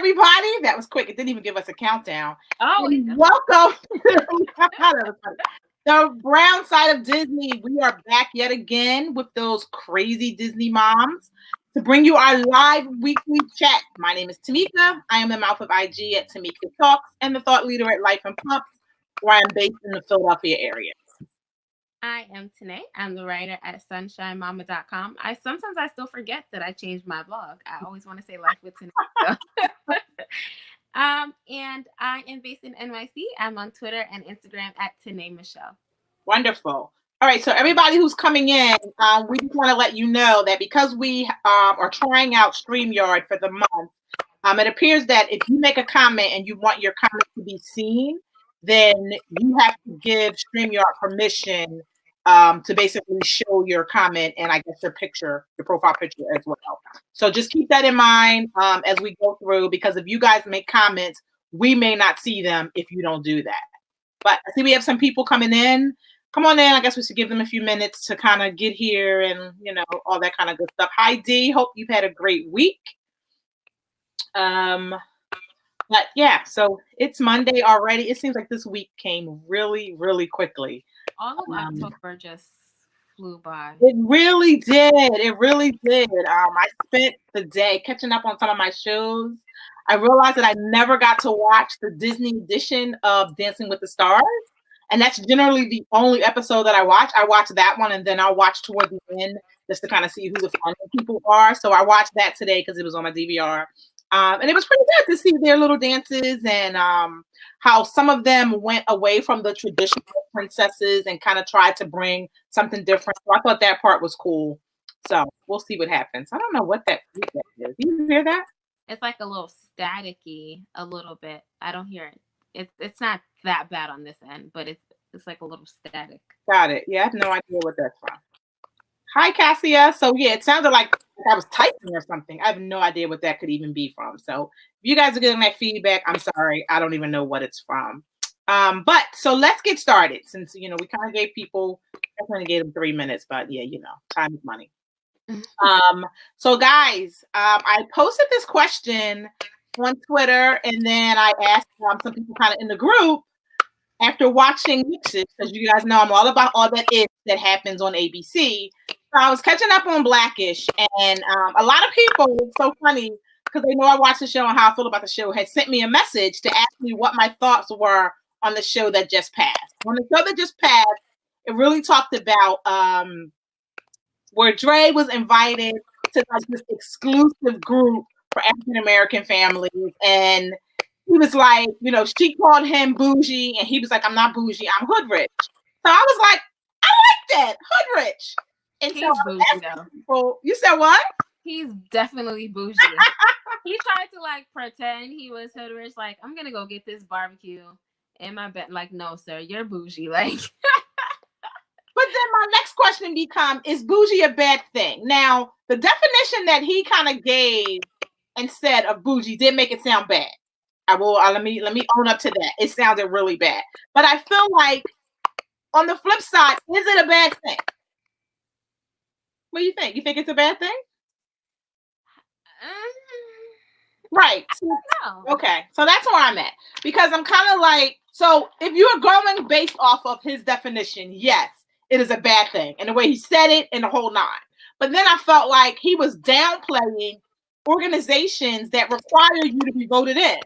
everybody. That was quick. It didn't even give us a countdown. Oh, and welcome to the brown side of Disney. We are back yet again with those crazy Disney moms to bring you our live weekly chat. My name is Tomika. I am the mouth of IG at Tomika Talks and the thought leader at Life and Pumps, where I'm based in the Philadelphia area. I am Tanae. I'm the writer at sunshinemama.com. I still forget that I changed my blog. I always want to say Life with Tanae. And I am based in NYC. I'm on Twitter and Instagram at Tanae Michelle. Wonderful. All right, so everybody who's coming in, we just want to let you know that because we are trying out StreamYard for the month, it appears that if you make a comment and you want your comment to be seen, then you have to give StreamYard permission to basically show your comment and I guess your picture, your profile picture as well. So just keep that in mind as we go through, because if you guys make comments, we may not see them if you don't do that. But I see we have some people coming in. Come on in. I guess we should give them a few minutes to kind of get here and, you know, all that kind of good stuff. Hi, Dee. Hope you've had a great week. But yeah, so it's Monday already. It seems like this week came really, really quickly. All of October just flew by. It really did. It really did. I spent the day catching up on some of my shows. I realized that I never got to watch the Disney edition of Dancing with the Stars. And that's generally the only episode that I watch. I watch that one and then I'll watch toward the end just to kind of see who the funny people are. So I watched that today because it was on my DVR. And it was pretty good to see their little dances and how some of them went away from the traditional princesses and kind of tried to bring something different. So I thought that part was cool. So we'll see what happens. I don't know what that feedback is. Do you hear that? It's like a little staticky, a little bit. I don't hear it. It's not that bad on this end, but it's like a little static. Got it. Yeah, I have no idea what that's from. Hi, Cassia. So yeah, it sounded like I was typing or something. I have no idea what that could even be from. So if you guys are getting that feedback, I'm sorry. I don't even know what it's from. But so let's get started since, you know, we kind of gave people, definitely gave them 3 minutes, but yeah, you know, time is money. So guys, I posted this question on Twitter and then I asked some people kind of in the group after watching Mixes, because you guys know I'm all about all that is that happens on ABC. So I was catching up on Blackish, and a lot of people, it's so funny, because they know I watch the show and how I feel about the show, had sent me a message to ask me what my thoughts were on the show that just passed. On the show that just passed, it really talked about where Dre was invited to like this exclusive group for African-American families, and he was like, you know, she called him bougie, and he was like, I'm not bougie, I'm hood rich. So I was like, I like that, hood rich. And He's so bougie though. people, you said what? He's definitely bougie. He tried to like pretend he was hood rich, like, I'm gonna go get this barbecue in my bed. Like, no, sir, you're bougie. Like, but then my next question becomes, is bougie a bad thing? Now, the definition that he kind of gave and said of bougie did make it sound bad. Let me own up to that. It sounded really bad. But I feel like on the flip side, is it a bad thing? What do you think? You think it's a bad thing? Right. No. Okay. So that's where I'm at. Because I'm kind of like, so if you are going based off of his definition, yes, it is a bad thing. And the way he said it and the whole nine. But then I felt like he was downplaying organizations that require you to be voted in.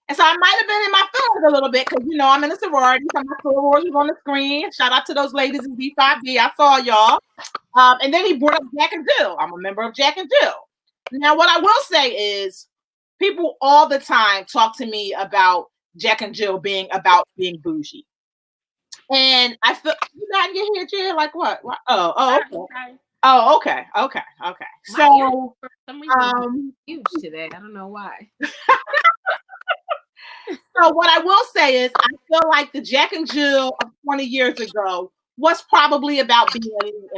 And so I might have been in my feelings a little bit because, you know, I'm in a sorority. So my sorority was on the screen. Shout out to those ladies in B5B. I saw y'all. And then he brought up Jack and Jill. I'm a member of Jack and Jill. Now, what I will say is people all the time talk to me about Jack and Jill being about being bougie. And I feel, you not get here, Jill? Like what? Oh, okay. Oh, okay. So, for some reason, huge today. I don't know why. So what I will say is I feel like the Jack and Jill of 20 years ago was probably about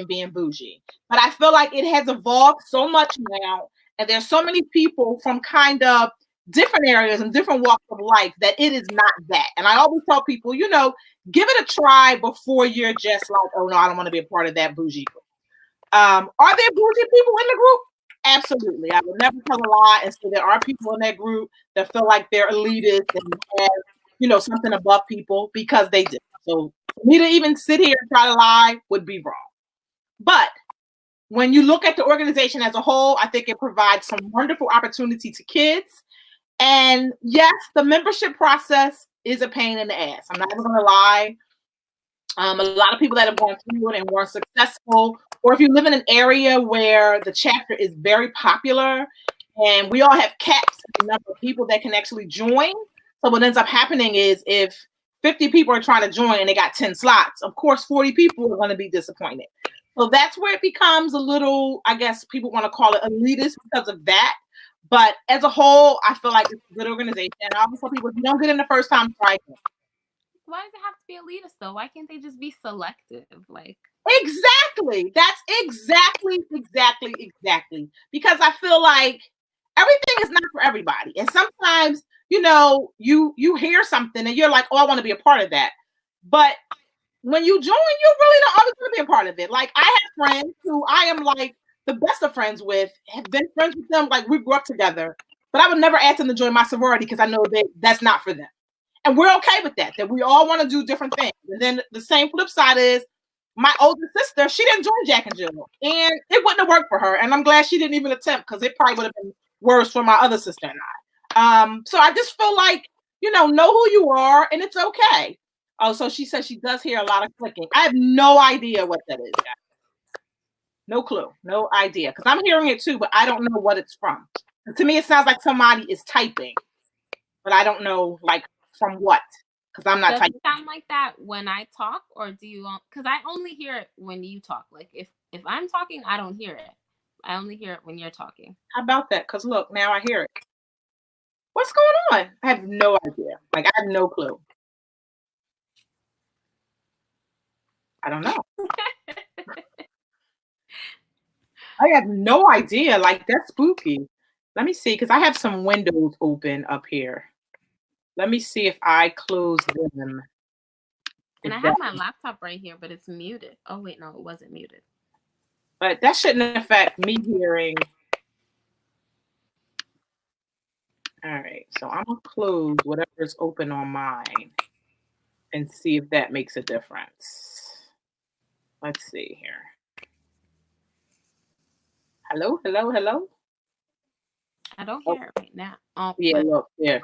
being bougie. But I feel like it has evolved so much now, and there's so many people from kind of different areas and different walks of life that it is not that. And I always tell people, you know, give it a try before you're just like, oh no, I don't want to be a part of that bougie group. Are there bougie people in the group? Absolutely. I would never tell a lie and say there are people in that group that feel like they're elitist and have, something above people because they do. So for me to even sit here and try to lie would be wrong. But when you look at the organization as a whole, I think it provides some wonderful opportunity to kids. And yes, the membership process is a pain in the ass. I'm not even going to lie. A lot of people that have gone through it and weren't successful, or if you live in an area where the chapter is very popular and we all have caps on the number of people that can actually join. So what ends up happening is if 50 people are trying to join and they got 10 slots, of course, 40 people are going to be disappointed. So that's where it becomes a little, I guess people want to call it elitist because of that. But as a whole, I feel like it's a good organization. And I always tell people, if you don't get in the first time, try it. Why does it have to be elitist though? Why can't they just be selective? Like exactly. That's exactly. Because I feel like everything is not for everybody. And sometimes, you hear something and you're like, oh, I want to be a part of that. But when you join, you really don't always want to be a part of it. Like I have friends who I am like the best of friends with, have been friends with them, like we grew up together, but I would never ask them to join my sorority because I know that that's not for them. And we're okay with that we all want to do different things. And then the same flip side is my older sister, she didn't join Jack and Jill and it wouldn't have worked for her. And I'm glad she didn't even attempt because it probably would have been worse for my other sister and I. So I just feel like, know who you are and it's okay. Oh, so she says she does hear a lot of clicking. I have no idea what that is, guys. No clue. No idea. Because I'm hearing it too, but I don't know what it's from. And to me, it sounds like somebody is typing, but I don't know, like, from what. Because I'm not Does typing. It sound like that when I talk, or do you? Because I only hear it when you talk. Like, if I'm talking, I don't hear it. I only hear it when you're talking. How about that? Because look, now I hear it. What's going on? I have no idea. Like, I have no clue. I don't know. I have no idea. Like, that's spooky. Let me see, because I have some windows open up here. Let me see if I close them. And I have my laptop right here, but it's muted. Oh, wait, no, it wasn't muted. But that shouldn't affect me hearing. All right, so I'm going to close whatever's open on mine and see if that makes a difference. Let's see here. Hello? I don't hear it right now. Oh, yeah, look, yeah.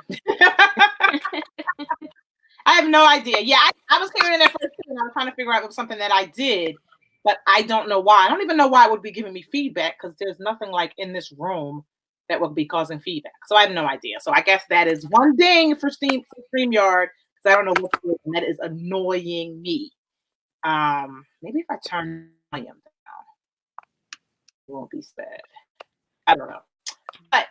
I have no idea. Yeah, I was hearing that first thing. I was trying to figure out if it was something that I did, but I don't know why. I don't even know why it would be giving me feedback because there's nothing like in this room that would be causing feedback. So I have no idea. So I guess that is one ding for StreamYard because I don't know what to do, and that is annoying me. Maybe if I turn volume down, it won't be sad. I don't know. But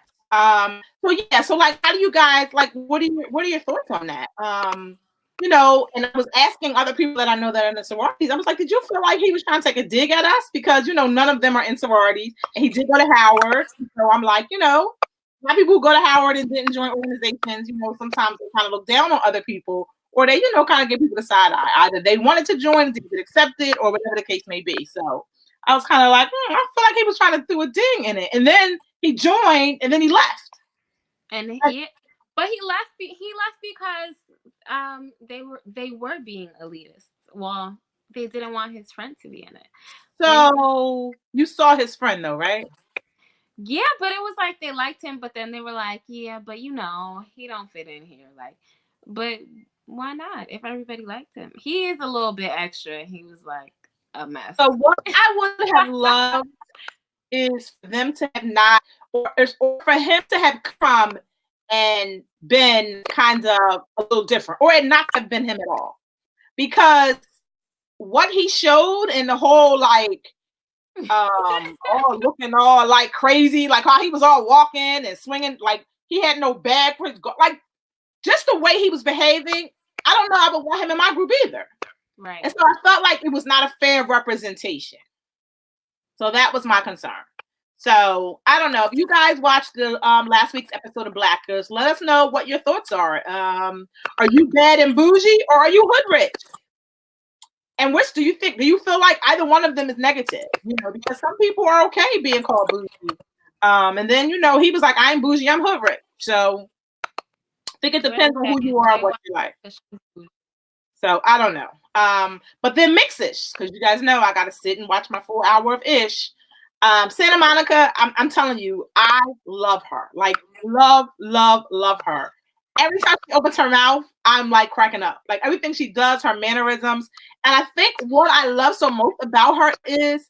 so like, how do you guys like? What are your thoughts on that? And I was asking other people that I know that are in the sororities. I was like, did you feel like he was trying to take a dig at us because none of them are in sororities, and he did go to Howard. So I'm like, a lot of people who go to Howard and didn't join organizations, sometimes they kind of look down on other people, or they kind of give people the side eye. Either they wanted to join, didn't get accepted, or whatever the case may be. So I was kind of like, I feel like he was trying to do a ding in it, and then he joined, and then he left. And he left because they were being elitist. Well, they didn't want his friend to be in it. So you saw his friend though, right? Yeah, but it was like they liked him, but then they were like, yeah, but he don't fit in here. Like, but why not? If everybody liked him, he is a little bit extra. He was like a mess. So what I would have loved is for them to have not, or for him to have come and been kind of a little different, or it not have been him at all. Because what he showed in the whole like all looking all like crazy, like how he was all walking and swinging, like he had no bag for his like just the way he was behaving. I don't know I would want him in my group either. Right. And so I felt like it was not a fair representation. So that was my concern. So I don't know if you guys watched the last week's episode of Black Girls. Let us know what your thoughts are. Are you bad and bougie, or are you hood rich? And which do you think? Do you feel like either one of them is negative? Because some people are okay being called bougie, And then he was like, I ain't bougie, I'm hood rich. So I think it depends on who you are and what you like. So I don't know. But then Mix-ish, because you guys know I gotta sit and watch my full hour of Ish. Santa Monica, I'm telling you, I love her. Like love her. Every time she opens her mouth, I'm like cracking up. Like everything she does, her mannerisms. And I think what I love so most about her is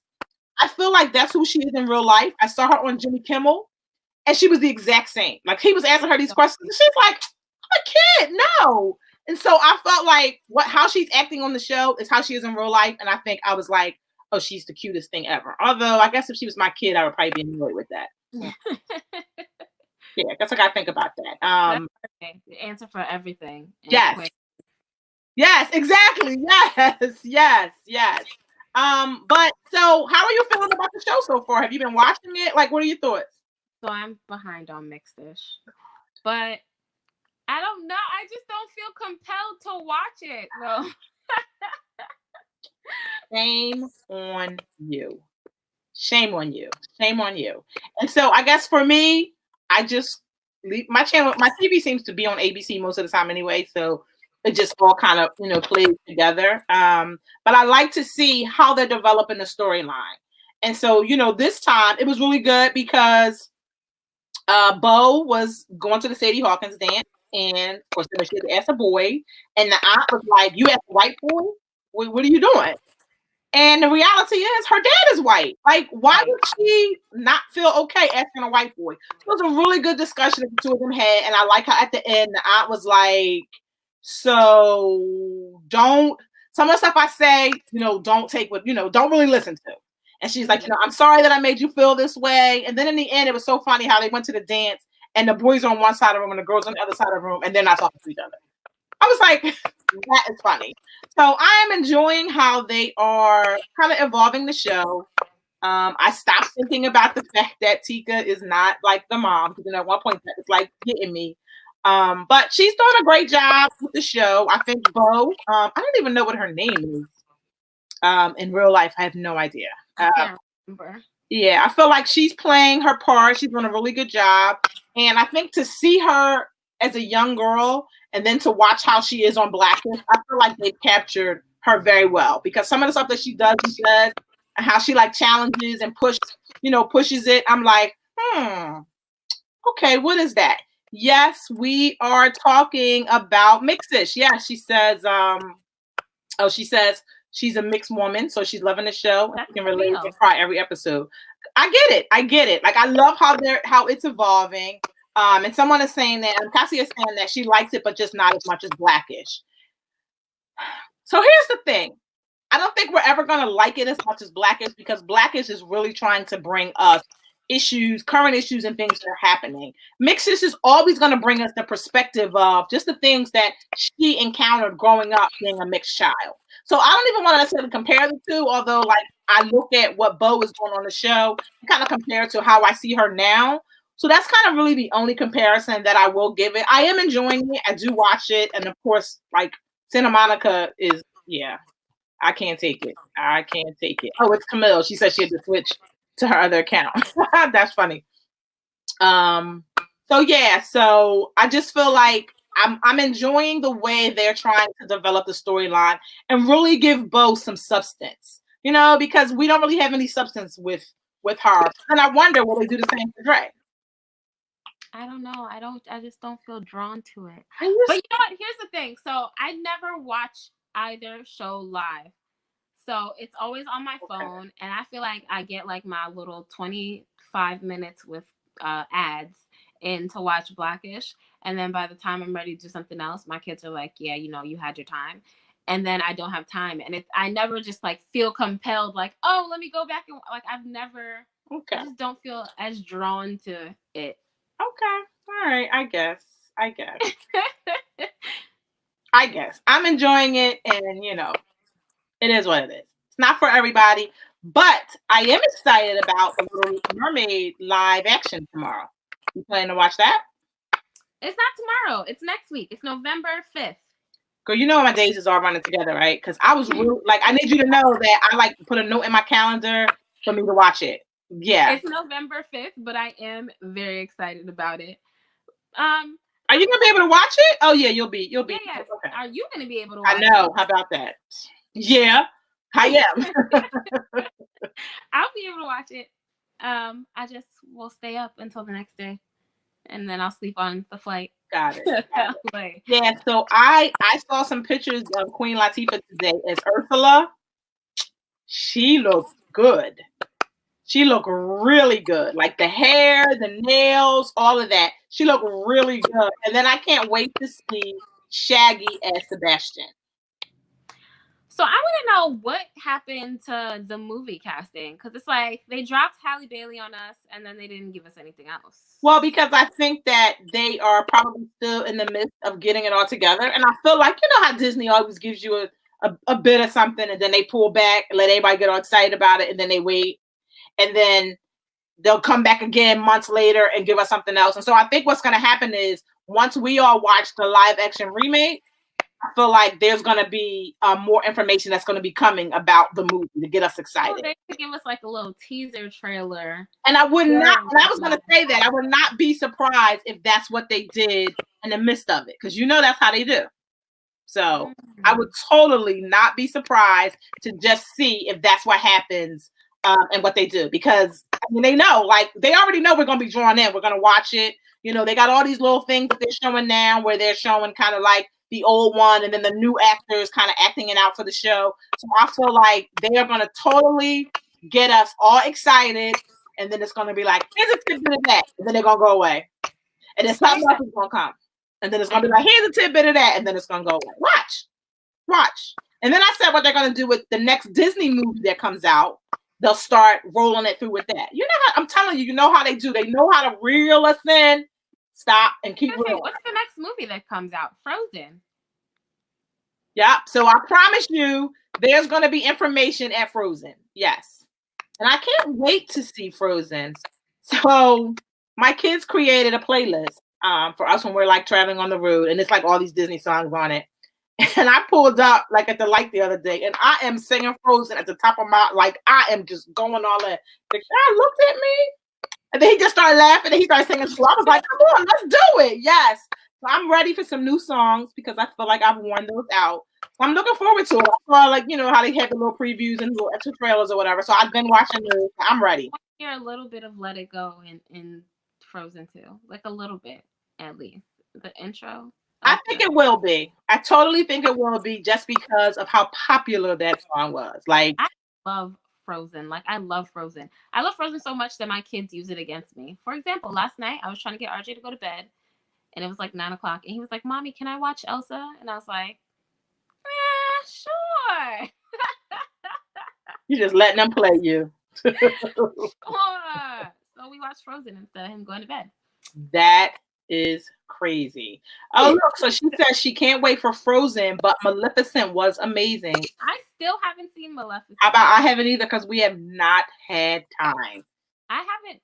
I feel like that's who she is in real life. I saw her on Jimmy Kimmel, and she was the exact same. Like he was asking her these questions, and she's like, "I'm a kid, no." And so I felt like how she's acting on the show is how she is in real life, and I think I was like, "Oh, she's the cutest thing ever." Although I guess if she was my kid, I would probably be annoyed with that. Yeah, that's what I think about that. The answer for everything. Yes. Yes, exactly. Yes. But so how are you feeling about the show so far? Have you been watching it? Like, what are your thoughts? So I'm behind on Mix-ish, but I don't know. I just don't feel compelled to watch it. No. Shame on you. Shame on you. Shame on you. And so I guess for me, I just leave my channel. My TV seems to be on ABC most of the time anyway, so it just all kind of plays together. But I like to see how they're developing the storyline. And so this time it was really good because Bo was going to the Sadie Hawkins dance, and of course she had to ask a boy, and the aunt was like, "You asked a white boy? What are you doing?" And the reality is her dad is white. Like, why would she not feel okay asking a white boy? It was a really good discussion that the two of them had. And I like how at the end, the aunt was like, so some of the stuff I say, don't take what, don't really listen to. And she's like, I'm sorry that I made you feel this way. And then in the end, it was so funny how they went to the dance and the boys are on one side of the room and the girls on the other side of the room and they're not talking to each other. I was like, that is funny. So I am enjoying how they are kind of evolving the show. I stopped thinking about the fact that Tika is not like the mom, because at one point that was like getting me. But she's doing a great job with the show. I think Bo, I don't even know what her name is. In real life, I have no idea. I can't remember. Yeah, I feel like she's playing her part. She's doing a really good job. And I think to see her as a young girl and then to watch how she is on Blacklist, I feel like they've captured her very well, because some of the stuff that she does and how she like challenges and pushes it. I'm like, okay, what is that? Yes, we are talking about Mix-ish. Yeah, she says, she says she's a mixed woman, so she's loving the show. She can relate and cry every episode. I get it. Like, I love how it's evolving. And someone is saying that, Cassie is saying that she likes it, but just not as much as Blackish. So here's the thing. I don't think we're ever going to like it as much as Blackish, because Blackish is really trying to bring us current issues and things that are happening. Mix-ish is always going to bring us the perspective of just the things that she encountered growing up being a mixed child. So I don't even want to necessarily compare the two, although like I look at what Bo is doing on the show and kind of compare it to how I see her now. So that's kind of really the only comparison that I will give it. I am enjoying it. I do watch it. And of course, like Santa Monica is, I can't take it. Oh, it's Camille. She said she had to switch to her other account. That's funny. So I just feel like I'm enjoying the way they're trying to develop the storyline and really give Bo some substance, because we don't really have any substance with her. And I wonder, will they do the same for Dre? I don't know. I just don't feel drawn to it. But you know what? Here's the thing. So I never watch either show live. So it's always on my phone, and I feel like I get like my little 25 minutes with ads in to watch Blackish. And then by the time I'm ready to do something else, my kids are like, yeah, you had your time. And then I don't have time. And I never just like feel compelled, like, oh, let me go back and like I've never, I just don't feel as drawn to it. Okay. All right. I guess. I guess. I'm enjoying it, and it is what it is. It's not for everybody, but I am excited about the Little Mermaid live action tomorrow. You planning to watch that? It's not tomorrow. It's next week. It's November 5th. Girl, you know my days is all running together, right? Because I was really, like, I need you to know that I like put a note in my calendar for me to watch it. Yeah. It's November 5th, but I am very excited about it. Are you gonna be able to watch it? Oh yeah, you'll be. Yeah. Okay. Are you gonna be able to I watch know. How about that? Yeah, I am. it? I'll be able to watch it. I just will stay up until the next day, and then I'll sleep on the flight. Got it. Like, Yeah. So I saw some pictures of Queen Latifah today as Ursula. She looked good. She looked really good. Like the hair, the nails, all of that. She looked really good. And then I can't wait to see Shaggy as Sebastian. so I want to know what happened to the movie casting, because it's like they dropped Halle Bailey on us, and then they didn't give us anything else. Well, because I think that they are probably still in the midst of getting it all together. And I feel like, you know how Disney always gives you a bit of something and then they pull back, let everybody get all excited about it, and then they wait. And then they'll come back again months later and give us something else. And so I think what's going to happen is once we all watch the live action remake, I feel like there's going to be more information that's going to be coming about the movie to get us excited. Well, they could give us like a little teaser trailer. And I would not, and I was going to say that, I would not be surprised if that's what they did in the midst of it, because you know that's how they do. So I would totally not be surprised to just see if that's what happens and what they do, because I mean, they know, like they already know we're going to be drawn in. We're going to watch it. You know, they got all these little things that they're showing now where they're showing kind of like the old one and then the new actors kind of acting it out for the show. So I feel like they are going to totally get us all excited, and then it's going to be like, here's a tidbit of that, and then they're going to go away. And then something else is going to come. And then it's going to be like, here's a tidbit of that, and then it's going to go away. Watch. And then I said what they're going to do with the next Disney movie that comes out. They'll start rolling it through with that. You know how, I'm telling you, you know how they do. They know how to reel us in, stop, and keep reeling. What's the next movie that comes out? Frozen. Yeah. So I promise you, there's going to be information at Frozen. Yes. And I can't wait to see Frozen. So my kids created a playlist for us when we're like traveling on the road, and it's like all these Disney songs on it. And I pulled up like at the light the other day, and I am singing Frozen at the top of my, like I am just going all in. The guy looked at me, and then he just started laughing, and he started singing. So I was like, come on, let's do it. Yes. So I'm ready for some new songs because I feel like I've worn those out. So I'm looking forward to it. I saw, like, you know, how they had the little previews and little extra trailers or whatever. So I've been watching those. I'm ready. I hear a little bit of Let It Go in Frozen 2. Like a little bit, at least. The intro. I think it will be. I totally think it will be, just because of how popular that song was. Like, I love Frozen. Like, I love Frozen. I love Frozen so much that my kids use it against me. For example, last night I was trying to get RJ to go to bed, and it was like 9 o'clock, and he was like, "Mommy, can I watch Elsa?" And I was like, sure. you're just letting them play you. Sure. So we watched Frozen instead of him going to bed. That is crazy. Oh, look, so she says she can't wait for Frozen, but Maleficent was amazing. I still haven't seen Maleficent. How about I haven't either, because we have not had time. I haven't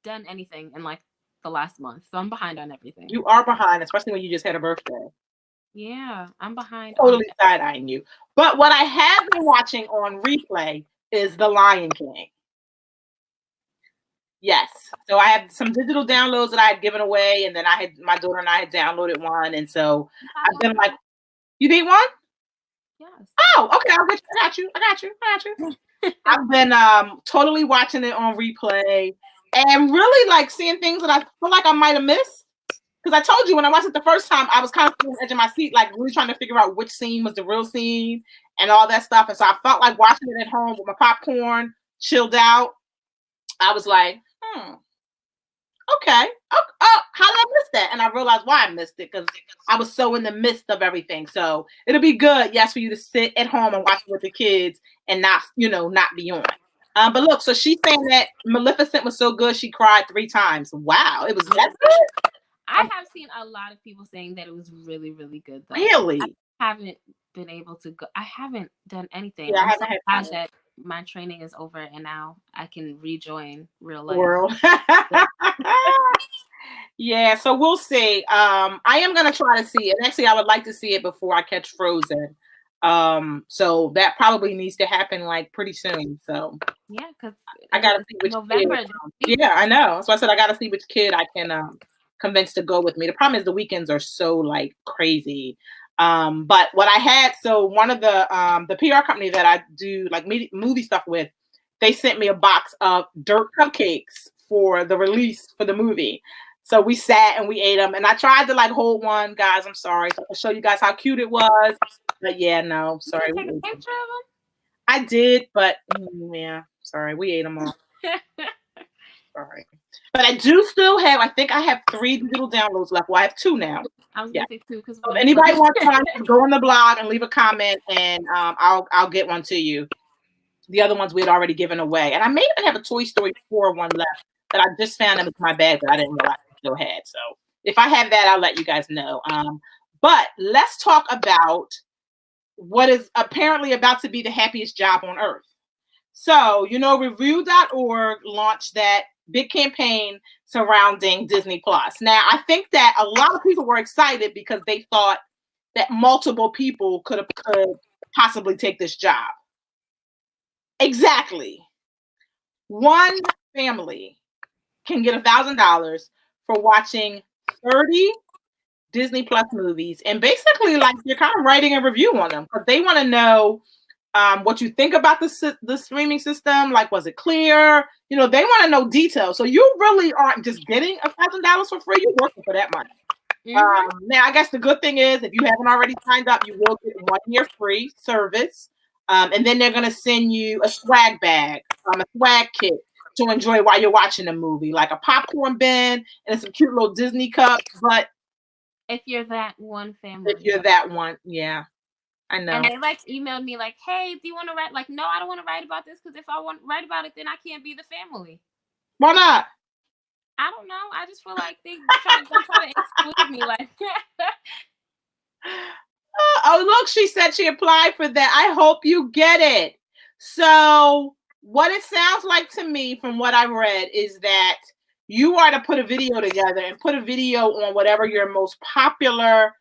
done anything in like the last month, so I'm behind on everything. You are behind, especially when you just had a birthday. Yeah, I'm behind. Totally side-eyeing you. But what I have been watching on replay is The Lion King. Yes. So I have some digital downloads that I had given away, and then my daughter and I had downloaded one, and so I've been like, you need one? Yes. Oh, okay. I got you. I've been totally watching it on replay and really like seeing things that I feel like I might have missed. Because I told you when I watched it the first time, I was kind of on the edge of my seat, like really trying to figure out which scene was the real scene and all that stuff. And so I felt like watching it at home with my popcorn, chilled out. I was like, okay. Oh, how did I miss that? And I realized why I missed it, because I was so in the midst of everything. So it'll be good, yes, for you to sit at home and watch it with the kids and not be on. But look, so she's saying that Maleficent was so good she cried 3 times. Wow, it was that good? I have seen a lot of people saying that it was really, really good, though. Really? I haven't been able to go. I haven't done anything. Yeah, I'm so glad that my training is over and now I can rejoin real life. World. Yeah, so we'll see. I am going to try to see it. Actually, I would like to see it before I catch Frozen. So that probably needs to happen like pretty soon. So Yeah, because I gotta see which kid. November. Yeah, I know. So I said I gotta see which kid I can convince to go with me. The problem is the weekends are so like crazy. But what I had, so one of the PR company that I do like movie stuff with, they sent me a box of dirt cupcakes for the release for the movie. So we sat and we ate them, and I tried to like hold one, guys. I'm sorry. So I can show you guys how cute it was. But yeah, no, sorry. Take a picture of I did, but yeah, sorry, we ate them all. them. Sorry, but I do still have. I think I have 3 digital downloads left. Well, I have 2 now. I was Yeah. gonna say 2 because So if anybody wants one, go on the blog and leave a comment, and I'll get one to you. The other ones we had already given away, and I may even have a Toy Story 4 one left that I just found in my bag that I didn't realize I still had. So if I have that, I'll let you guys know. But let's talk about what is apparently about to be the happiest job on earth. So, review.org launched that big campaign surrounding Disney Plus. Now, I think that a lot of people were excited because they thought that multiple people could possibly take this job. Exactly. One family can get $1,000 for watching 30 Disney Plus movies, and basically, like, you're kind of writing a review on them because they want to know what you think about the streaming system. Like, was it clear? They want to know details. So you really aren't just getting $1,000 for free. You're working for that money. Now, I guess the good thing is if you haven't already signed up, you will get 1 year free service. And then they're going to send you a swag bag, a swag kit to enjoy while you're watching the movie, like a popcorn bin and some cute little Disney cups. But if you're that one family. If you're that one, yeah. I know. And they like emailed me like, hey, do you want to write? Like, no, I don't want to write about this because if I want to write about it, then I can't be the family. Why not? I don't know. I just feel like they try to exclude me. Like, oh, look, she said she applied for that. I hope you get it. So what it sounds like to me from what I read is that you are to put a video together and put a video on whatever your most popular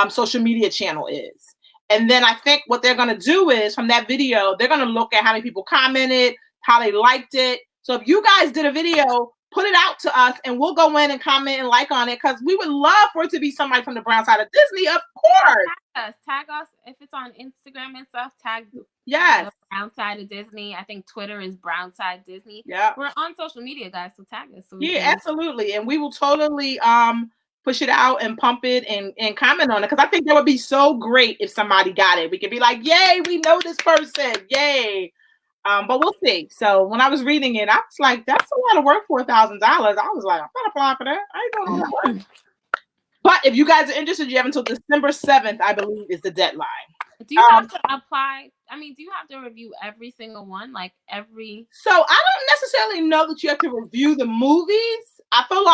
social media channel is. And then I think what they're going to do is from that video, they're going to look at how many people commented, how they liked it. So if you guys did a video, put it out to us and we'll go in and comment and like on it because we would love for it to be somebody from the brown side of Disney, of course. Tag us if it's on Instagram and stuff. Tag the brown side of Disney. I think Twitter is brown side Disney. Yeah, we're on social media, guys, so tag us. So absolutely, and we will totally push it out and pump it and comment on it because I think that would be so great if somebody got it. We could be like, yay, we know this person, yay. But we'll see. So when I was reading it, I was like, that's a lot of work for $1,000. I was like, I'm not applying for that. I ain't doing that work. But if you guys are interested, you have until December 7th, I believe, is the deadline. Do you have to apply? I mean, do you have to review every single one? Like every? So I don't necessarily know that you have to review the movies. I feel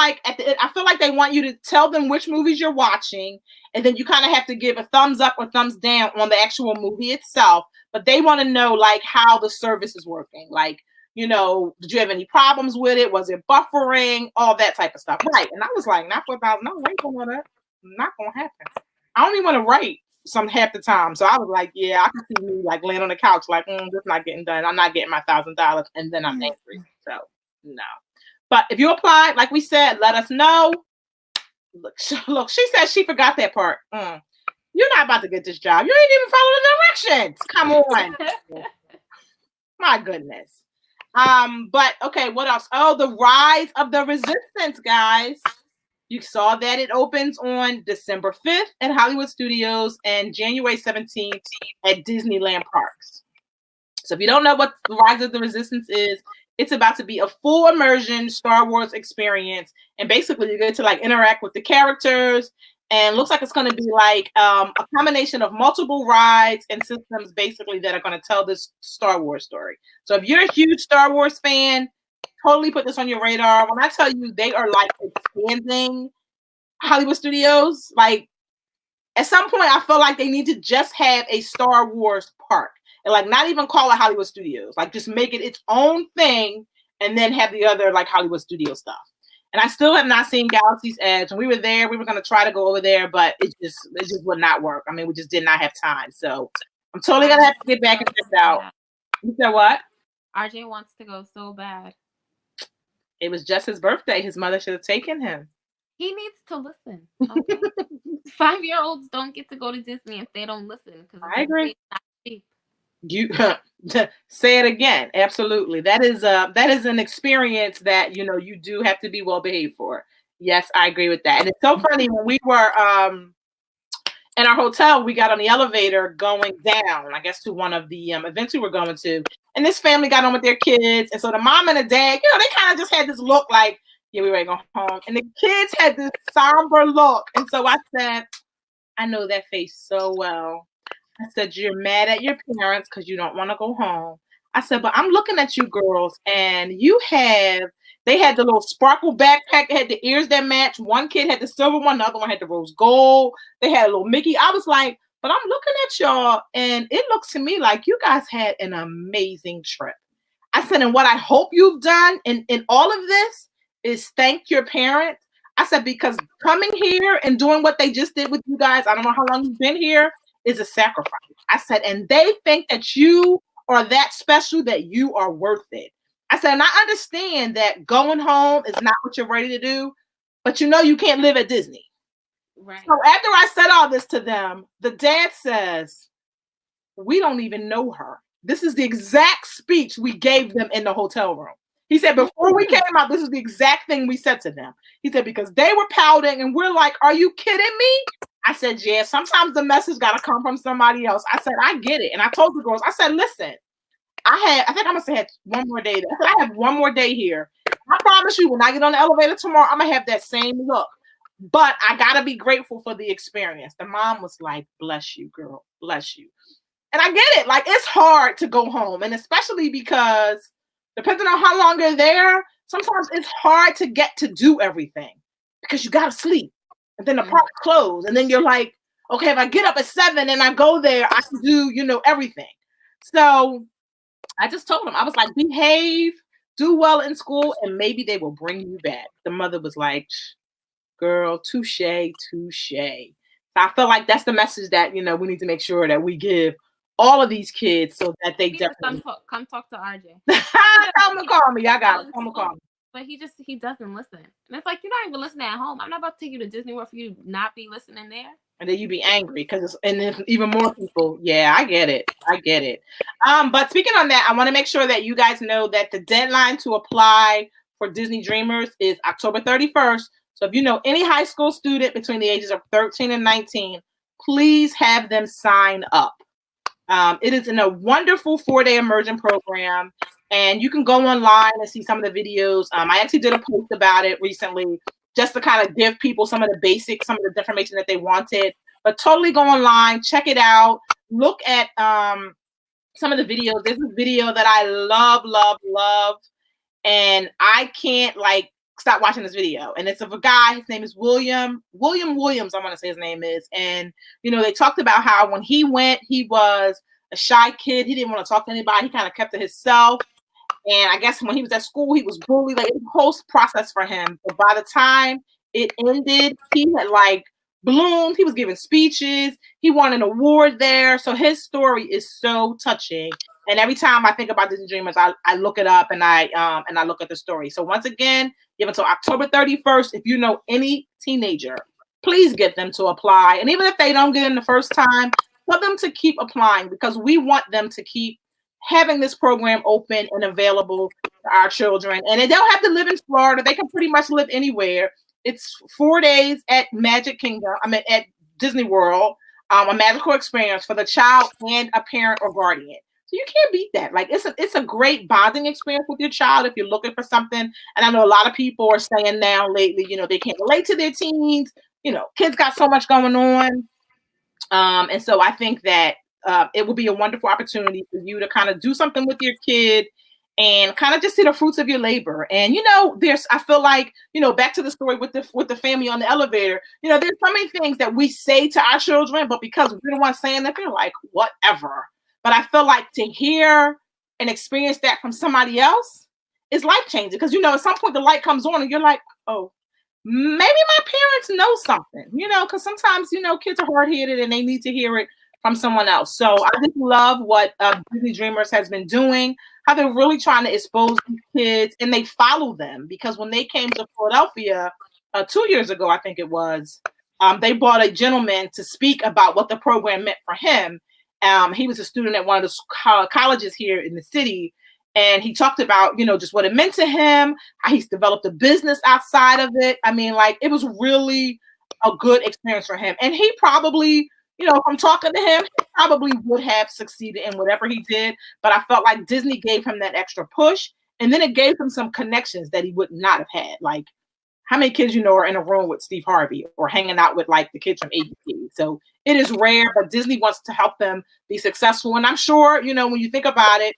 like they want you to tell them which movies you're watching, and then you kind of have to give a thumbs up or thumbs down on the actual movie itself. But they want to know like how the service is working. Like, did you have any problems with it? Was it buffering? All that type of stuff. Right. And I was like, not for $1,000. No, ain't gonna do that. Not gonna happen. I don't even want to write half the time. So I was like, yeah, I can see me like laying on the couch, like, this is not getting done. I'm not getting my $1,000, and then I'm angry. So no. But if you apply, like we said, let us know. Look, she said she forgot that part. You're not about to get this job. You ain't even follow the directions. Come on. My goodness. But okay, what else? Oh, the Rise of the Resistance, guys. You saw that it opens on December 5th at Hollywood Studios and January 17th at Disneyland Parks. So if you don't know what the Rise of the Resistance is, it's about to be a full immersion Star Wars experience. And basically you get to like interact with the characters, and looks like it's going to be like a combination of multiple rides and systems basically that are going to tell this Star Wars story. So if you're a huge Star Wars fan, totally put this on your radar. When I tell you they are like expanding Hollywood Studios, like at some point I feel like they need to just have a Star Wars park and like not even call it Hollywood Studios, like just make it its own thing and then have the other like Hollywood Studio stuff. And I still have not seen Galaxy's Edge. And we were there. We were going to try to go over there, but it just would not work. I mean, we just did not have time. So I'm totally gonna have to get back and check it out. bad. You said what? RJ wants to go so bad. It was just his birthday. His mother should have taken him. He needs to listen. Okay. 5-year-olds don't get to go to Disney if they don't listen because I agree. it's not cheap. You say it again. Absolutely. That is an experience that you do have to be well behaved for. Yes, I agree with that. And it's so funny when we were in our hotel, we got on the elevator going down, I guess, to one of the events we were going to. And this family got on with their kids. And so the mom and the dad, they kind of just had this look like, yeah, we ready to go home. And the kids had this somber look. And so I said, I know that face so well. I said, you're mad at your parents because you don't want to go home. I said, but I'm looking at you girls, and they had the little sparkle backpack that had the ears that match. One kid had the silver one, the other one had the rose gold. They had a little Mickey. I was like, but I'm looking at y'all, and it looks to me like you guys had an amazing trip. I said, and what I hope you've done in all of this is thank your parents. I said, because coming here and doing what they just did with you guys, I don't know how long you've been here, is a sacrifice. I said, and they think that you are that special, that you are worth it. I said, and I understand that going home is not what you're ready to do, but you can't live at Disney. Right. So after I said all this to them, the dad says, we don't even know her. This is the exact speech we gave them in the hotel room. He said, before we came out, this is the exact thing we said to them. He said, because they were pouting and we're like, are you kidding me? I said, yeah, sometimes the message got to come from somebody else. I said, I get it. And I told the girls, I said, listen, I think I must have had one more day. I said, I have one more day here. I promise you, when I get on the elevator tomorrow, I'm going to have that same look. But I got to be grateful for the experience. The mom was like, bless you, girl. Bless you. And I get it. Like, it's hard to go home. And especially because depending on how long you're there, sometimes it's hard to get to do everything because you got to sleep. And then the park closed. And then you're like, okay, if I get up at 7 and I go there, I can do, everything. So I just told him, I was like, behave, do well in school, and maybe they will bring you back. The mother was like, girl, touche, touche. So I feel like that's the message that, we need to make sure that we give all of these kids so that they definitely come talk to RJ. Tell him to call me. I got it. Tell him to call me. But he doesn't listen. And it's like, you're not even listening at home. I'm not about to take you to Disney World for you to not be listening there. And then you be angry because if even more people. Yeah, I get it. But speaking on that, I want to make sure that you guys know that the deadline to apply for Disney Dreamers is October 31st. So if you know any high school student between the ages of 13 and 19, please have them sign up. It is in a wonderful 4-day immersion program, and you can go online and see some of the videos. I actually did a post about it recently just to kind of give people some of the basics, some of the information that they wanted. But totally go online, check it out, look at some of the videos. There's a video that I love, and I can't stop watching this video. And it's of a guy, his name is William Williams, I want to say his name is. And, they talked about how when he went, he was a shy kid. He didn't want to talk to anybody. He kind of kept to himself. And I guess when he was at school, he was bullied. It was a whole process for him. But by the time it ended, he had bloomed. He was giving speeches. He won an award there. So his story is so touching. And every time I think about Disney Dreamers, I look it up and I look at the story. So once again, you have until October 31st. If you know any teenager, please get them to apply. And even if they don't get in the first time, tell them to keep applying because we want them to keep having this program open and available to our children. And they don't have to live in Florida. They can pretty much live anywhere. It's 4 days at Magic Kingdom. At Disney World, a magical experience for the child and a parent or guardian. So you can't beat that. It's a great bonding experience with your child if you're looking for something. And I know a lot of people are saying now lately, they can't relate to their teens. Kids got so much going on. And so I think that it will be a wonderful opportunity for you to kind of do something with your kid and kind of just see the fruits of your labor. And, I feel like, back to the story with the family on the elevator, there's so many things that we say to our children, but because we're the ones saying that, they're like, whatever. But I feel like to hear and experience that from somebody else is life-changing because, at some point the light comes on and you're like, oh, maybe my parents know something, because sometimes, kids are hard-headed and they need to hear it from someone else. So I just love what Disney Dreamers has been doing, how they're really trying to expose these kids, and they follow them, because when they came to Philadelphia 2 years ago, I think it was, they brought a gentleman to speak about what the program meant for him. He was a student at one of the colleges here in the city, and he talked about, just what it meant to him, how he's developed a business outside of it. I mean, like, it was really a good experience for him. And he probably, if I'm talking to him, he probably would have succeeded in whatever he did. But I felt like Disney gave him that extra push. And then it gave him some connections that he would not have had. Like, how many kids are in a room with Steve Harvey or hanging out with like the kids from ABC? So it is rare, but Disney wants to help them be successful. And I'm sure, when you think about it,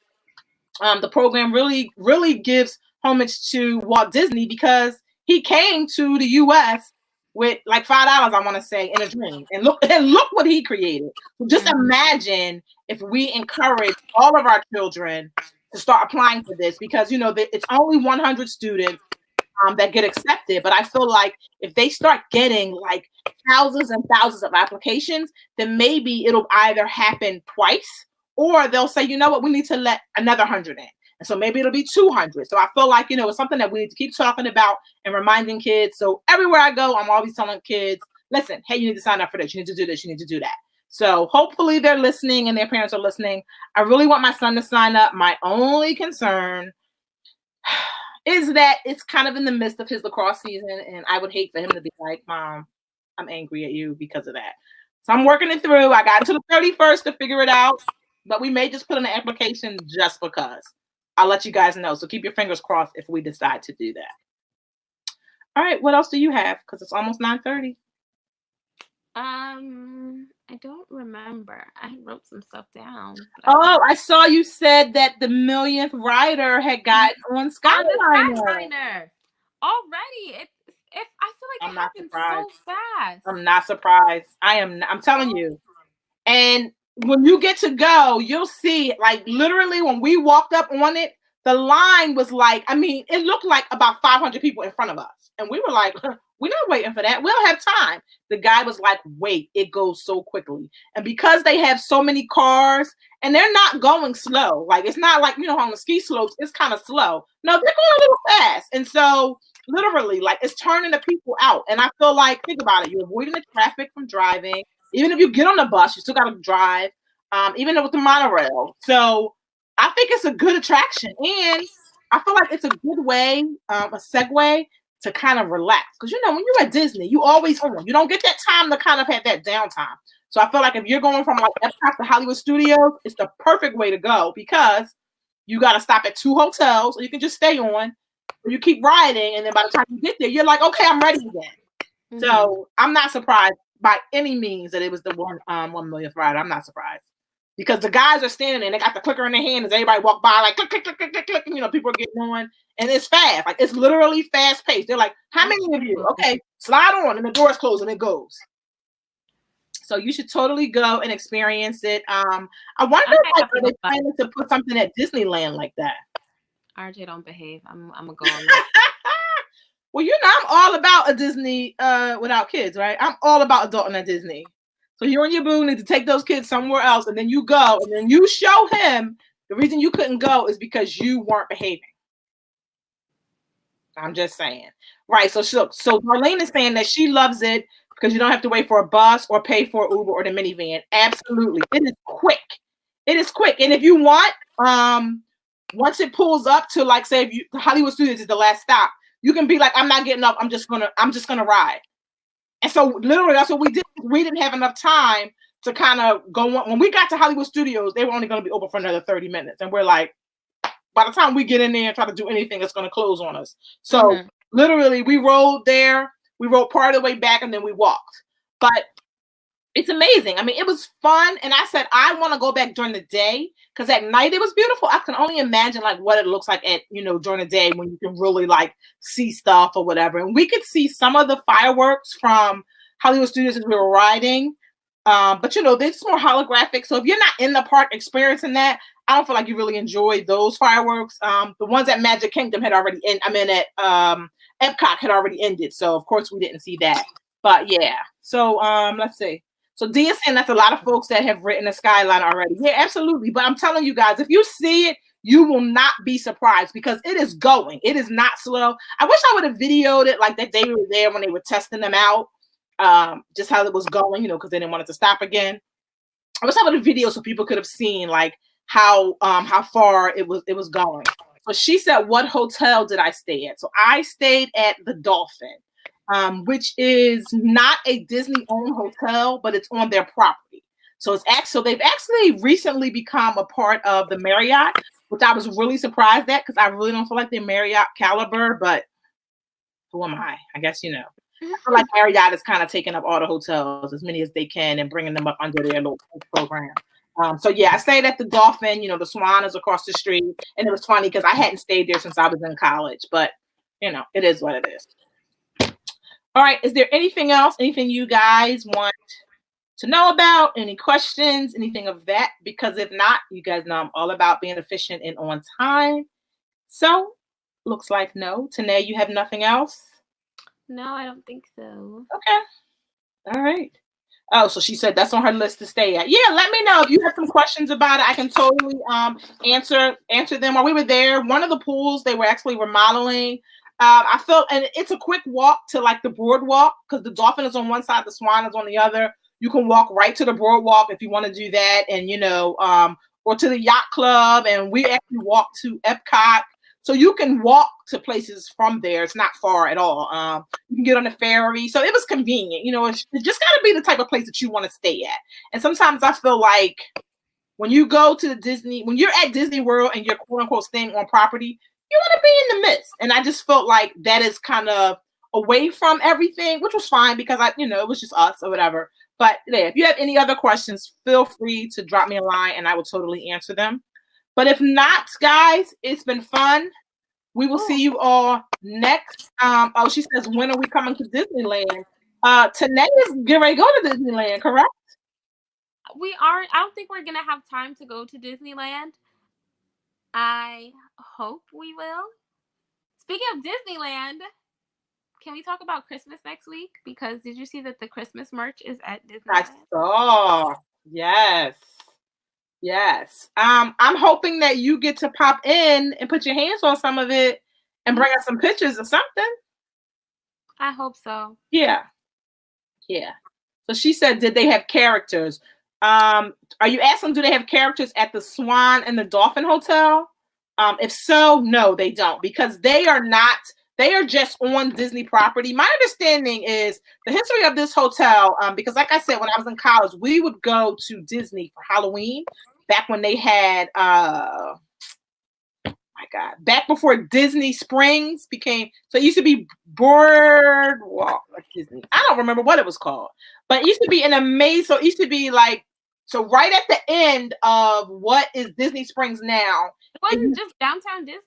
the program really, really gives homage to Walt Disney, because he came to the U.S. with like $5, I want to say, in a dream, and look what he created. So just imagine if we encourage all of our children to start applying for this, because it's only 100 students that get accepted. But I feel like if they start getting like thousands and thousands of applications, then maybe it'll either happen twice, or they'll say, you know what, we need to let another 100 in. And so maybe it'll be 200. So I feel like, it's something that we need to keep talking about and reminding kids. So everywhere I go, I'm always telling kids, listen, hey, you need to sign up for this. You need to do this. You need to do that. So hopefully they're listening and their parents are listening. I really want my son to sign up. My only concern is that it's kind of in the midst of his lacrosse season. And I would hate for him to be like, Mom, I'm angry at you because of that. So I'm working it through. I got to the 31st to figure it out. But we may just put in an application just because. I'll let you guys know. So keep your fingers crossed if we decide to do that. All right. What else do you have? Because it's almost 9:30. I don't remember. I wrote some stuff down. Oh, I saw you said that the millionth rider had got on Skyliner. Already. I feel like it happened so fast. I'm not surprised. I'm telling you. And when you get to go, you'll see, like, literally when we walked up on it, the line was like, it looked like about 500 people in front of us. And we were like, we're not waiting for that. We don't have time. The guy was like, wait, it goes so quickly. And because they have so many cars, and they're not going slow, like, it's not like, on the ski slopes, it's kind of slow. No, they're going a little fast. And so literally, like, it's turning the people out. And I feel like, think about it, you're avoiding the traffic from driving. Even if you get on the bus, you still got to drive, even with the monorail. So I think it's a good attraction. And I feel like it's a good way, a segue to kind of relax. Because, when you're at Disney, you always on. You don't get that time to kind of have that downtime. So I feel like if you're going from like Epcot to Hollywood Studios, it's the perfect way to go, because you got to stop at 2 hotels, or you can just stay on, or you keep riding. And then by the time you get there, you're like, okay, I'm ready again. Mm-hmm. So I'm not surprised by any means that it was the 1 millionth rider. I'm not surprised, because the guys are standing there and they got the clicker in their hand as everybody walk by, like click, click, click, click, click, click. People are getting on, and it's fast. Like, it's literally fast paced. They're like, how many of you? Okay, slide on, and the doors close and it goes. So you should totally go and experience it. I wonder if are they planning to put something at Disneyland like that? RJ don't behave. I'm gonna go on that. Well, I'm all about a Disney without kids, right? I'm all about adulting at Disney. So you and your boo need to take those kids somewhere else, and then you go, and then you show him the reason you couldn't go is because you weren't behaving. I'm just saying. Right. So Darlene is saying that she loves it because you don't have to wait for a bus or pay for Uber or the minivan. Absolutely. It is quick. It is quick. And if you want, once it pulls up to, like, say, if Hollywood Studios is the last stop, you can be like, I'm not getting up. I'm just gonna ride. And so literally that's what we did. We didn't have enough time to kind of go on. When we got to Hollywood Studios, they were only going to be open for another 30 minutes. And we're like, by the time we get in there and try to do anything, it's going to close on us. So literally we rode there. We rode part of the way back, and then we walked. But it's amazing. It was fun. And I said, I want to go back during the day, because at night it was beautiful. I can only imagine like what it looks like at, during the day when you can really like see stuff or whatever. And we could see some of the fireworks from Hollywood Studios as we were riding. But they're just more holographic. So if you're not in the park experiencing that, I don't feel like you really enjoy those fireworks. The ones at Magic Kingdom had already Epcot had already ended. So of course we didn't see that. But yeah. So let's see. So D is saying that's a lot of folks that have written a skyline already. Yeah, absolutely. But I'm telling you guys, if you see it, you will not be surprised because it is going. It is not slow. I wish I would have videoed it like that they were there when they were testing them out. Just how it was going, because they didn't want it to stop again. I wish I would have videoed so people could have seen like how far it was going. So she said, what hotel did I stay at? So I stayed at the Dolphin, which is not a Disney-owned hotel, but it's on their property. So they've actually recently become a part of the Marriott, which I was really surprised at because I really don't feel like they're Marriott caliber, but who am I? I guess I feel like Marriott is kind of taking up all the hotels, as many as they can, and bringing them up under their little program. So yeah, I stayed at the Dolphin. The Swan is across the street, and it was funny because I hadn't stayed there since I was in college. But it is what it is. All right, is there anything else? Anything you guys want to know about? Any questions? Anything of that? Because if not, you guys know I'm all about being efficient and on time. So looks like no. Tanae, you have nothing else? No, I don't think so. Okay. All right. Oh, so she said that's on her list to stay at. Yeah, let me know if you have some questions about it. I can totally answer them. While we were there, one of the pools they were actually remodeling. I felt, and it's a quick walk to like the boardwalk because the Dolphin is on one side, the Swan is on the other. You can walk right to the boardwalk if you want to do that, and or to the yacht club. And we actually walked to Epcot. So you can walk to places from there. It's not far at all. You can get on the ferry. So it was convenient. It's just got to be the type of place that you want to stay at. And sometimes I feel like when you go to when you're at Disney World and you're quote unquote staying on property, you want to be in the midst. And I just felt like that is kind of away from everything, which was fine because it was just us or whatever. But yeah, if you have any other questions, feel free to drop me a line and I will totally answer them. But if not, guys, it's been fun. We will see you all next. She says, when are we coming to Disneyland? Tanae is getting ready to go to Disneyland, correct? We aren't. I don't think we're going to have time to go to Disneyland. I hope we will. Speaking of Disneyland, can we talk about Christmas next week? Because did you see that the Christmas merch is at Disneyland? I saw. Yes. Yes. I'm hoping that you get to pop in and put your hands on some of it and bring us some pictures or something. I hope so. Yeah. Yeah. So she said, did they have characters? Are you asking, do they have characters at the Swan and the Dolphin Hotel? If so, no, they don't, because they are just on Disney property. My understanding is the history of this hotel, because like I said, when I was in college, we would go to Disney for Halloween back when they had, back before Disney Springs became, so it used to be Boardwalk Disney. I don't remember what it was called, but it used to be an amazing, so it used to be like, so right at the end of what is Disney Springs now. It wasn't just downtown Disney?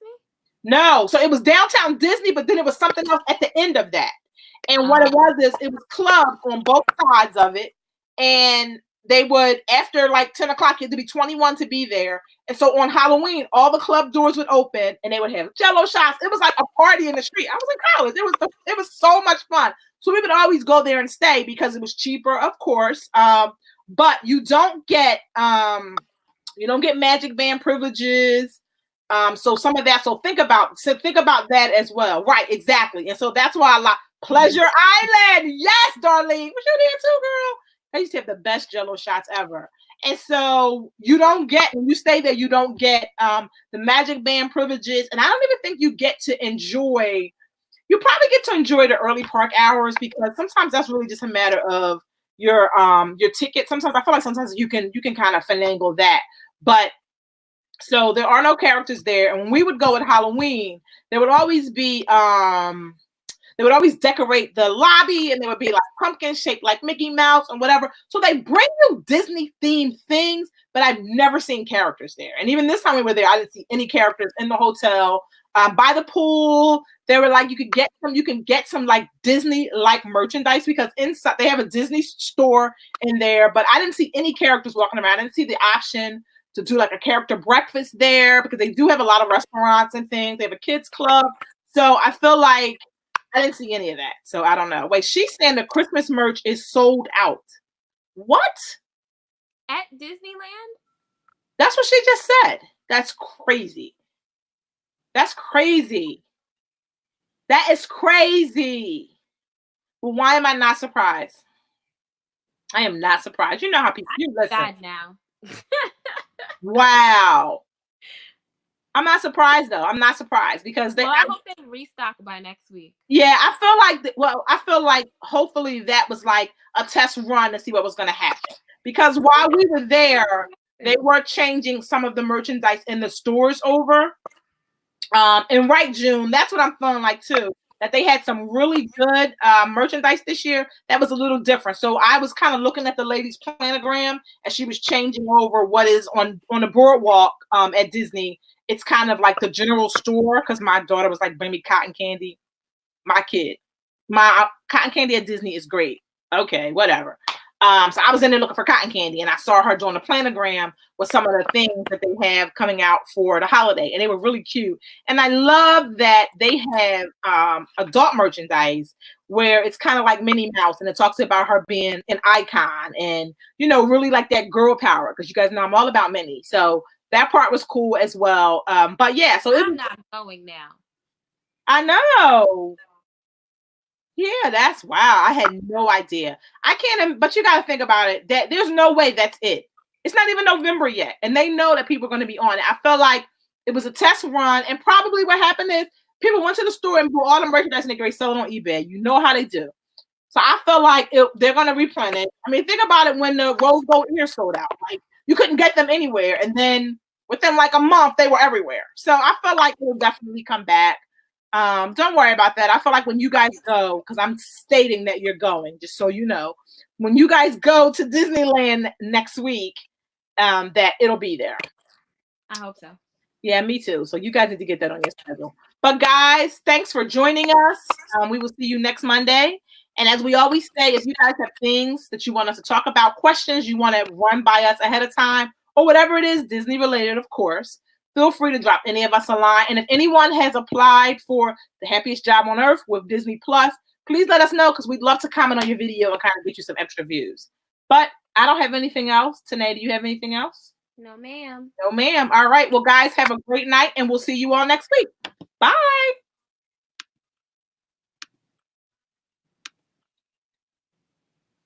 No, so it was downtown Disney, but then it was something else at the end of that. And what it was clubs on both sides of it. And they would, after like 10 o'clock, you had to be 21 to be there. And so on Halloween, all the club doors would open and they would have Jello shots. It was like a party in the street. I was in college. It was so much fun. So we would always go there and stay because it was cheaper, of course. But you don't get Magic Band privileges. So some of that. So think about that as well. Right, exactly. And so that's why I like Pleasure Island. Yes, Darlene. Was you there too, girl? I used to have the best Jello shots ever. And so when you stay there, you don't get the Magic Band privileges. And I don't even think you probably get to enjoy the early park hours because sometimes that's really just a matter of your ticket. Sometimes I feel like sometimes you can kind of finagle that. But so there are no characters there. And when we would go at Halloween, there would always be they would always decorate the lobby and there would be like pumpkins shaped like Mickey Mouse and whatever. So they bring you Disney themed things, but I've never seen characters there. And even this time we were there, I didn't see any characters in the hotel. By the pool, they were like, you can get some like Disney like merchandise because inside they have a Disney store in there, but I didn't see any characters walking around. I didn't see the option to do like a character breakfast there because they do have a lot of restaurants and things. They have a kids club. So I feel like I didn't see any of that. So I don't know. Wait, she's saying the Christmas merch is sold out. What? At Disneyland? That's what she just said. That's crazy. That's crazy. That is crazy. Well, why am I not surprised? I am not surprised. You know how people you listen. God now. Wow. I'm not surprised though. I'm not surprised because I hope they restock by next week. Yeah, I feel like hopefully that was like a test run to see what was going to happen. Because while we were there, they were changing some of the merchandise in the stores over. And right, June, that's what I'm feeling like too. That they had some really good merchandise this year that was a little different. So I was kind of looking at the lady's planogram as she was changing over what is on the boardwalk at Disney. It's kind of like the general store because my daughter was like, bring me cotton candy. My kid. My cotton candy at Disney is great. Okay, whatever. So I was in there looking for cotton candy and I saw her doing a planogram with some of the things that they have coming out for the holiday. And they were really cute. And I love that they have adult merchandise where it's kind of like Minnie Mouse and it talks about her being an icon and, you know, really like that girl power because you guys know I'm all about Minnie. So that part was cool as well. But yeah, so I'm not going now. I know. Yeah, that's wow. I had no idea. I can't, but you got to think about it that there's no way that's it. It's not even November yet. And they know that people are going to be on it. I felt like it was a test run. And probably what happened is people went to the store and bought all the merchandise and they sold on eBay. You know how they do. So I felt like they're going to replenish. I mean, think about it when the rose gold ears sold out. Like you couldn't get them anywhere. And then within like a month, they were everywhere. So I felt like it will definitely come back. Don't worry about that. I feel like when you guys go, because I'm stating that you're going, just so you know, when you guys go to Disneyland next week, that it'll be there. I hope so. Yeah, me too. So you guys need to get that on your schedule. But guys, thanks for joining us. We will see you next Monday. And as we always say, if you guys have things that you want us to talk about, questions you want to run by us ahead of time, or whatever it is, Disney related, of course, feel free to drop any of us a line. And if anyone has applied for the happiest job on earth with Disney Plus, please let us know because we'd love to comment on your video and kind of get you some extra views. But I don't have anything else. Tanae, do you have anything else? No, ma'am. No, ma'am. All right. Well, guys, have a great night and we'll see you all next week. Bye.